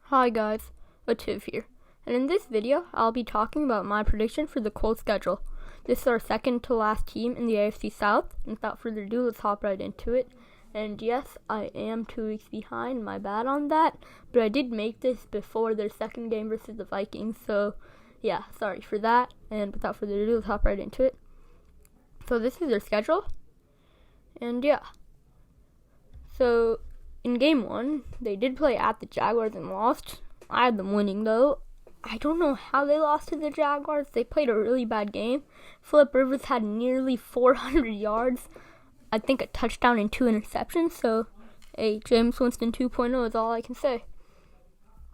Hi guys, Ativ here, and in this video I'll be talking about my prediction for the Colts schedule. This is our second to last team in the AFC South, and without further ado, let's hop right into it. And yes, I am 2 weeks behind, my bad on that, but I did make this before their second game versus the Vikings, so yeah, sorry for that, and without further ado, let's hop right into it. So this is their schedule, and yeah. So in game 1, they did play at the Jaguars and lost. I had them winning though. I don't know how they lost to the Jaguars. They played a really bad game. Phillip Rivers had nearly 400 yards. I think a touchdown and 2 interceptions. So, hey, James Winston 2.0 is all I can say.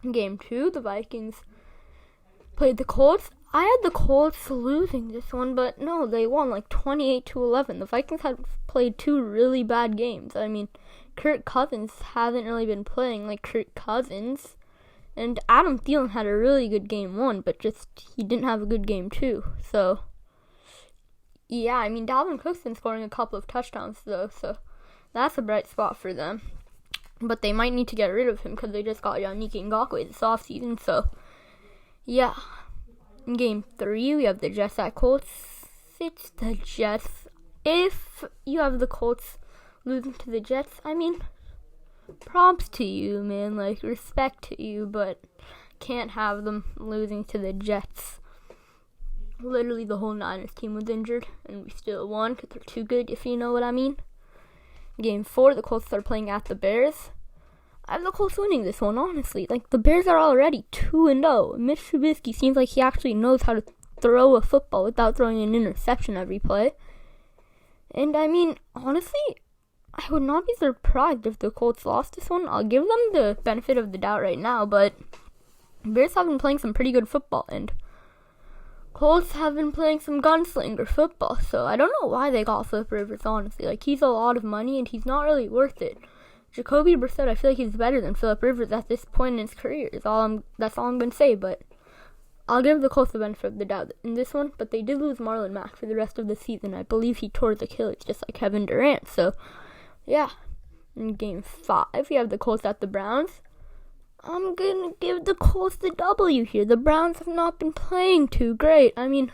In game 2, the Vikings played the Colts. I had the Colts losing this one, but no, they won like 28-11. The Vikings had played 2 really bad games. I mean, Kirk Cousins hasn't really been playing like Kirk Cousins. And Adam Thielen had a really good game 1, but just he didn't have a good game 2. So, yeah, I mean, Dalvin Cook's been scoring a couple of touchdowns, though, so that's a bright spot for them. But they might need to get rid of him because they just got Yannick Ngakoue this offseason, so, yeah. In game 3, we have the Jets at Colts. It's the Jets. If you have the Colts losing to the Jets, I mean, props to you, man, like, respect to you, but can't have them losing to the Jets. Literally the whole Niners team was injured, and we still won because they're too good, if you know what I mean. Game 4, the Colts are playing at the Bears. I have the Colts winning this one, honestly. Like, the Bears are already 2-0. Mitch Trubisky seems like he actually knows how to throw a football without throwing an interception every play. And, I mean, honestly, I would not be surprised if the Colts lost this one. I'll give them the benefit of the doubt right now, but Bears have been playing some pretty good football, and Colts have been playing some gunslinger football, so I don't know why they got Phillip Rivers, honestly. Like, he's a lot of money, and he's not really worth it. Jacoby Brissett, I feel like he's better than Phillip Rivers at this point in his career. That's all I'm going to say, but I'll give the Colts the benefit of the doubt in this one, but they did lose Marlon Mack for the rest of the season. I believe he tore his Achilles, just like Kevin Durant, so yeah. In game 5, we have the Colts at the Browns. I'm going to give the Colts the W here. The Browns have not been playing too great. I mean,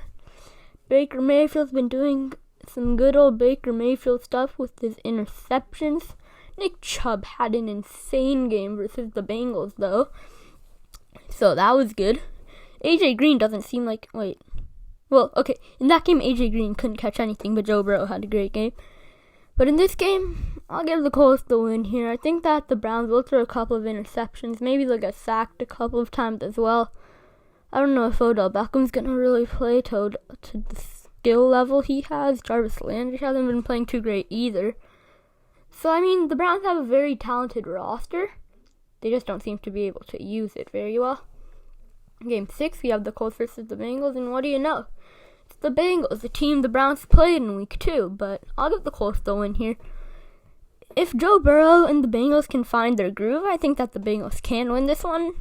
Baker Mayfield's been doing some good old Baker Mayfield stuff with his interceptions. Nick Chubb had an insane game versus the Bengals, though, so that was good. AJ Green doesn't seem like... in that game, AJ Green couldn't catch anything, but Joe Burrow had a great game. But in this game, I'll give the Colts the win here. I think that the Browns will throw a couple of interceptions. Maybe they'll get sacked a couple of times as well. I don't know if Odell Beckham's going to really play to the skill level he has. Jarvis Landry hasn't been playing too great either. So, I mean, the Browns have a very talented roster. They just don't seem to be able to use it very well. In game 6, we have the Colts versus the Bengals, and what do you know? It's the Bengals, the team the Browns played in week 2, but I'll give the Colts the win here. If Joe Burrow and the Bengals can find their groove, I think that the Bengals can win this one,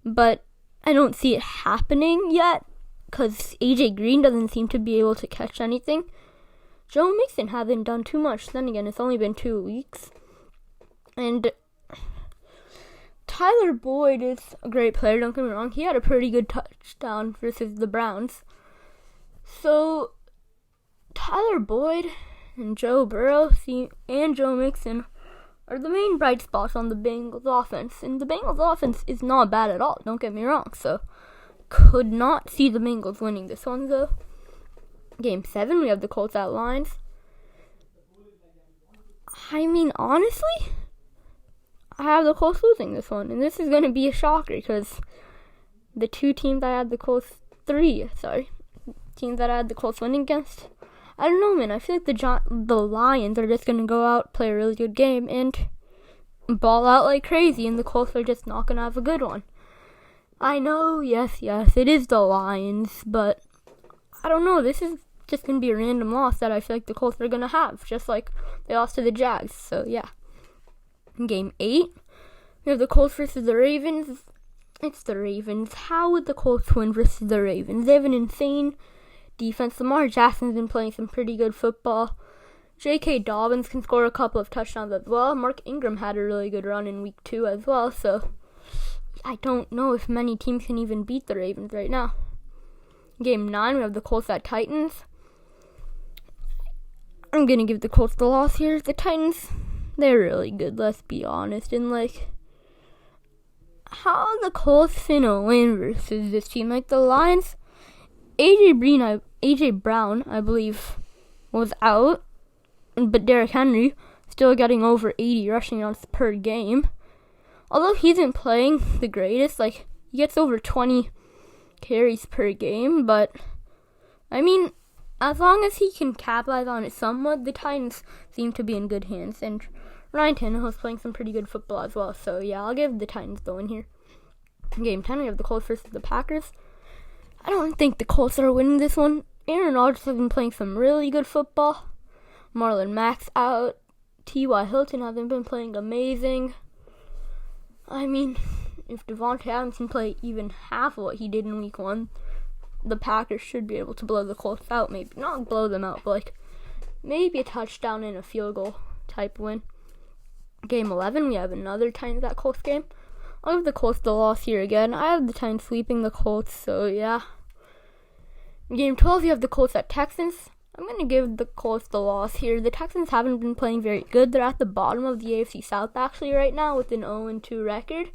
but I don't see it happening yet, because AJ Green doesn't seem to be able to catch anything. Joe Mixon hasn't done too much. Then again, it's only been 2 weeks. And Tyler Boyd is a great player, don't get me wrong. He had a pretty good touchdown versus the Browns. So, Tyler Boyd and Joe Burrow and Joe Mixon are the main bright spots on the Bengals offense. And the Bengals offense is not bad at all, don't get me wrong. So, could not see the Bengals winning this one, though. Game 7, we have the Colts at Lions. I mean, honestly, I have the Colts losing this one. And this is going to be a shocker because the teams that I had the Colts winning against, I don't know, man. I feel like the Lions are just going to go out, play a really good game, and ball out like crazy. And the Colts are just not going to have a good one. I know, yes, it is the Lions, but I don't know. This is just going to be a random loss that I feel like the Colts are going to have, just like they lost to the Jags. So, yeah. In game 8, we have the Colts versus the Ravens. It's the Ravens. How would the Colts win versus the Ravens? They have an insane defense. Lamar Jackson's been playing some pretty good football. J.K. Dobbins can score a couple of touchdowns as well. Mark Ingram had a really good run in week 2 as well. So, I don't know if many teams can even beat the Ravens right now. Game 9, we have the Colts at Titans. I'm going to give the Colts the loss here. The Titans, they're really good, let's be honest. And, how are the Colts finna win versus this team? The Lions, A.J. Brown, I believe, was out. But Derrick Henry, still getting over 80 rushing yards per game. Although he isn't playing the greatest, he gets over 20 carries per game. But, as long as he can capitalize on it somewhat, the Titans seem to be in good hands. And Ryan Tannehill's playing some pretty good football as well. So, yeah, I'll give the Titans the win here. Game 10, we have the Colts versus the Packers. I don't think the Colts are winning this one. Aaron Rodgers has been playing some really good football. Marlon Mack's out. T.Y. Hilton hasn't been playing amazing. If Devontae Adams can play even half of what he did in week 1, the Packers should be able to blow the Colts out. Maybe not blow them out, but maybe a touchdown and a field goal type win. Game 11, we have another Titans at Colts game. I'll give the Colts the loss here again. I have the Titans sweeping the Colts, so yeah. Game 12, you have the Colts at Texans. I'm going to give the Colts the loss here. The Texans haven't been playing very good. They're at the bottom of the AFC South actually right now with an 0-2 record.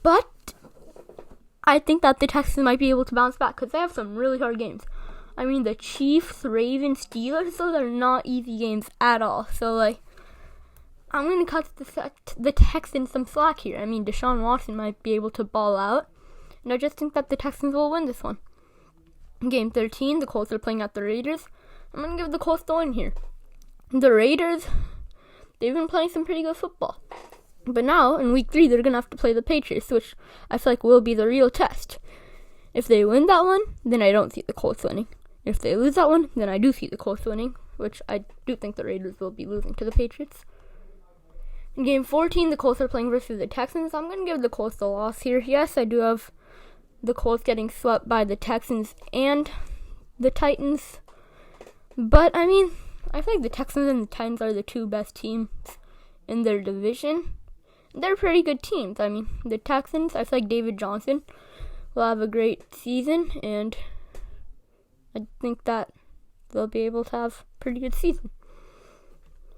But I think that the Texans might be able to bounce back because they have some really hard games. The Chiefs, Ravens, Steelers, those are not easy games at all. So, I'm going to cut the Texans some slack here. Deshaun Watson might be able to ball out. And I just think that the Texans will win this one. Game 13, the Colts are playing at the Raiders. I'm going to give the Colts the win here. The Raiders, they've been playing some pretty good football. But now, in week 3, they're going to have to play the Patriots, which I feel will be the real test. If they win that one, then I don't see the Colts winning. If they lose that one, then I do see the Colts winning, which I do think the Raiders will be losing to the Patriots. In Game 14, the Colts are playing versus the Texans. I'm going to give the Colts the loss here. Yes, I do have the Colts getting swept by the Texans and the Titans. But, I feel the Texans and the Titans are the two best teams in their division. They're pretty good teams. The Texans, I feel David Johnson will have a great season, and I think that they'll be able to have a pretty good season.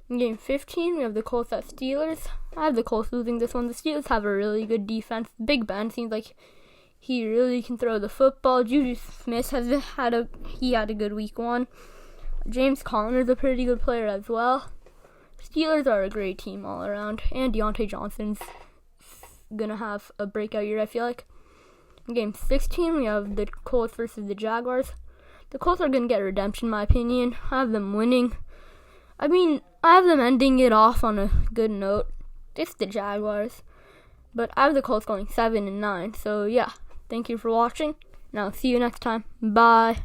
In Game 15, we have the Colts at Steelers. I have the Colts losing this one. The Steelers have a really good defense. Big Ben seems like he really can throw the football. Juju Smith had a good week 1. James Conner's a pretty good player as well. Steelers are a great team all around. And Deontay Johnson's going to have a breakout year, I feel like. In Game 16, we have the Colts versus the Jaguars. The Colts are going to get redemption, in my opinion. I have them winning. I have them ending it off on a good note. It's the Jaguars. But I have the Colts going 7-9. So, yeah. Thank you for watching, and I'll see you next time. Bye.